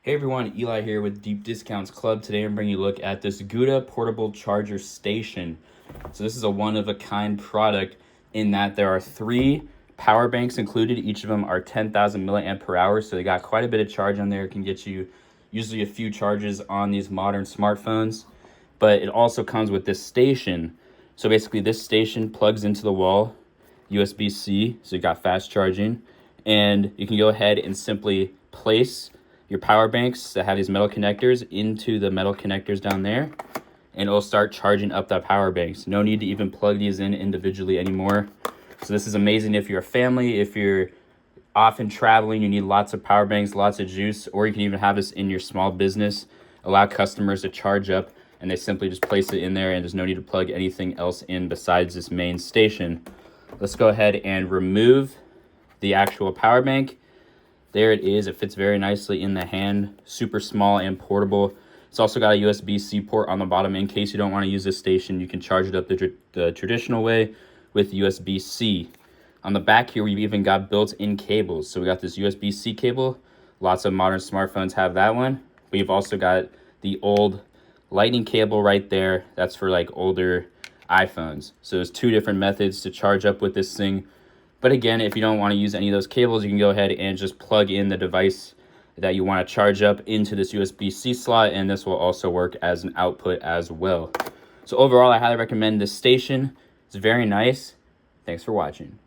Hey everyone, Eli here with Deep Discounts Club. Today I'm bringing you a look at this GOODaaa portable charger station. So this is a one-of-a-kind product in that there are 3 power banks included. Each of them are 10,000 milliamp per hour, so they got quite a bit of charge on there. It can get you usually a few charges on these modern smartphones. But it also comes with this station. So basically this station plugs into the wall, USB-C, so you got fast charging. And you can go ahead and simply place your power banks that have these metal connectors into the metal connectors down there, and it'll start charging up that power banks. No need to even plug these in individually anymore. So this is amazing if you're a family, if you're often traveling, you need lots of power banks, lots of juice, or you can even have this in your small business, allow customers to charge up, and they simply just place it in there, and there's no need to plug anything else in besides this main station. Let's go ahead and remove the actual power bank. There it is. It fits very nicely in the hand, super small and portable. It's also got a USB-C port on the bottom in case you don't want to use this station. You can charge it up the traditional way with USB-C. On the back here, we've even got built-in cables. So we got this USB-C cable. Lots of modern smartphones have that one. We've also got the old lightning cable right there. That's for like older iPhones. So there's 2 different methods to charge up with this thing. But again, if you don't want to use any of those cables, you can go ahead and just plug in the device that you want to charge up into this USB-C slot, and this will also work as an output as well. So overall, I highly recommend this station. It's very nice. Thanks for watching.